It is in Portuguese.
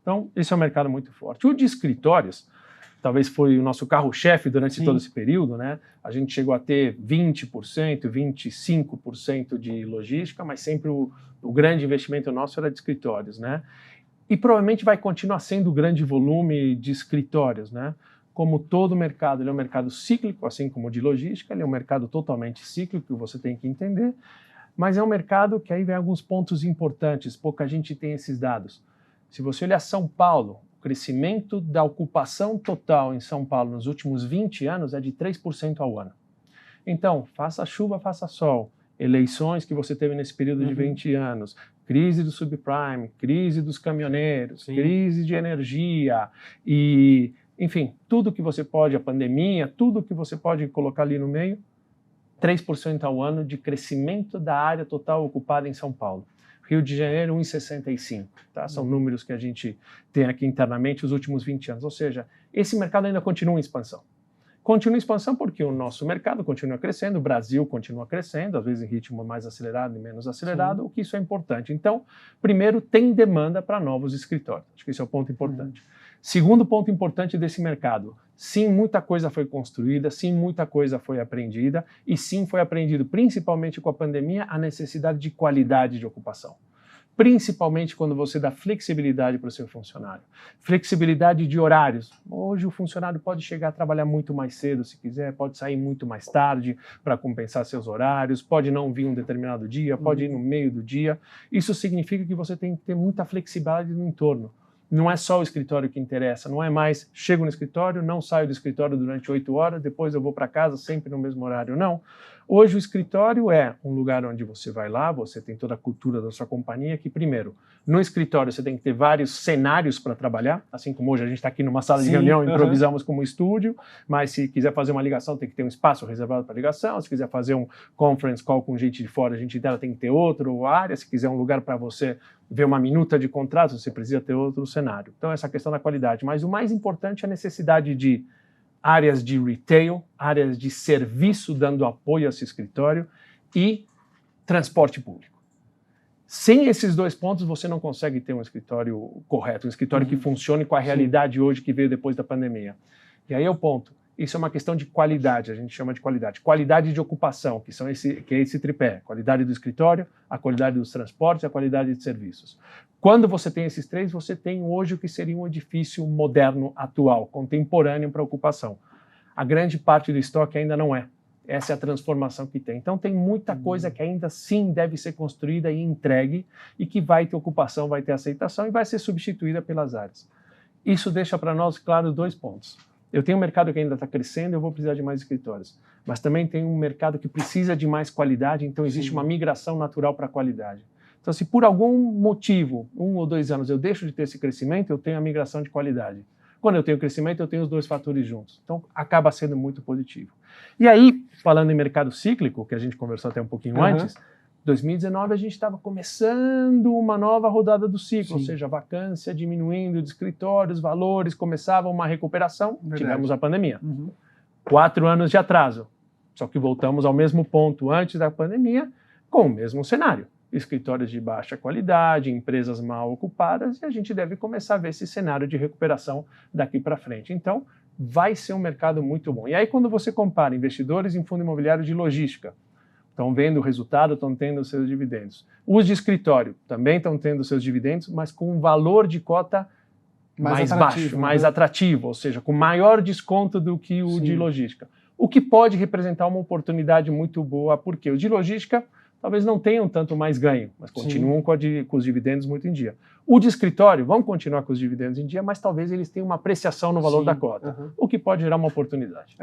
Então, esse é um mercado muito forte. O de escritórios, talvez foi o nosso carro-chefe durante todo esse período, né? A gente chegou a ter 20%, 25% de logística, mas sempre o grande investimento nosso era de escritórios, né? E provavelmente vai continuar sendo o grande volume de escritórios, né? Como todo mercado, ele é um mercado cíclico, assim como o de logística, ele é um mercado totalmente cíclico, que você tem que entender, mas é um mercado que aí vem alguns pontos importantes, pouca gente tem esses dados. Se você olhar São Paulo, o crescimento da ocupação total em São Paulo nos últimos 20 anos é de 3% ao ano. Então, faça chuva, faça sol, eleições que você teve nesse período de 20 anos, crise do subprime, crise dos caminhoneiros, crise de energia e, enfim, tudo que você pode, a pandemia, tudo que você pode colocar ali no meio, 3% ao ano de crescimento da área total ocupada em São Paulo. Rio de Janeiro, 1,65. Tá? São números que a gente tem aqui internamente os últimos 20 anos. Ou seja, esse mercado ainda continua em expansão. Continua em expansão porque o nosso mercado continua crescendo, o Brasil continua crescendo, às vezes em ritmo mais acelerado e menos acelerado, o que isso é importante. Então, primeiro, tem demanda para novos escritórios. Acho que esse é o ponto importante. Segundo ponto importante desse mercado, sim, muita coisa foi construída, sim, muita coisa foi aprendida, e sim, foi aprendido, principalmente com a pandemia, a necessidade de qualidade de ocupação. Principalmente quando você dá flexibilidade para o seu funcionário. Flexibilidade de horários. Hoje o funcionário pode chegar a trabalhar muito mais cedo se quiser, pode sair muito mais tarde para compensar seus horários, pode não vir um determinado dia, pode ir no meio do dia. Isso significa que você tem que ter muita flexibilidade no entorno. Não é só o escritório que interessa, não é mais chego no escritório, não saio do escritório durante 8 horas, depois eu vou para casa sempre no mesmo horário, não. Hoje o escritório é um lugar onde você vai lá, você tem toda a cultura da sua companhia, que primeiro, no escritório você tem que ter vários cenários para trabalhar, assim como hoje a gente está aqui numa sala de reunião, improvisamos como estúdio, mas se quiser fazer uma ligação tem que ter um espaço reservado para ligação, se quiser fazer um conference call com gente de fora, a gente dela tem que ter outra área, se quiser um lugar para você ver uma minuta de contrato, você precisa ter outro cenário. Então essa questão da qualidade, mas o mais importante é a necessidade de áreas de retail, áreas de serviço dando apoio a esse escritório e transporte público. Sem esses dois pontos, você não consegue ter um escritório correto, um escritório que funcione com a realidade hoje que veio depois da pandemia. E aí é o ponto. Isso é uma questão de qualidade, a gente chama de qualidade. Qualidade de ocupação, que é esse tripé. Qualidade do escritório, a qualidade dos transportes e a qualidade de serviços. Quando você tem esses três, você tem hoje o que seria um edifício moderno, atual, contemporâneo para ocupação. A grande parte do estoque ainda não é. Essa é a transformação que tem. Então tem muita coisa que ainda sim deve ser construída e entregue e que vai ter ocupação, vai ter aceitação e vai ser substituída pelas áreas. Isso deixa para nós, claro, dois pontos. Eu tenho um mercado que ainda está crescendo, eu vou precisar de mais escritórios. Mas também tem um mercado que precisa de mais qualidade, então existe uma migração natural para a qualidade. Então, se por algum motivo, 1 ou 2 anos, eu deixo de ter esse crescimento, eu tenho a migração de qualidade. Quando eu tenho crescimento, eu tenho os dois fatores juntos. Então, acaba sendo muito positivo. E aí, falando em mercado cíclico, que a gente conversou até um pouquinho antes, 2019 a gente estava começando uma nova rodada do ciclo, ou seja, a vacância diminuindo de escritórios, valores, começava uma recuperação, tivemos a pandemia. 4 anos de atraso, só que voltamos ao mesmo ponto antes da pandemia, com o mesmo cenário. Escritórios de baixa qualidade, empresas mal ocupadas, e a gente deve começar a ver esse cenário de recuperação daqui para frente. Então, vai ser um mercado muito bom. E aí, quando você compara investidores em fundo imobiliário de logística, estão vendo o resultado, estão tendo os seus dividendos. Os de escritório também estão tendo os seus dividendos, mas com um valor de cota mais baixo, mais atrativo, ou seja, com maior desconto do que o de logística. O que pode representar uma oportunidade muito boa, porque o de logística talvez não tenham tanto mais ganho, mas continuam com os dividendos muito em dia. O de escritório vão continuar com os dividendos em dia, mas talvez eles tenham uma apreciação no valor da cota, o que pode gerar uma oportunidade.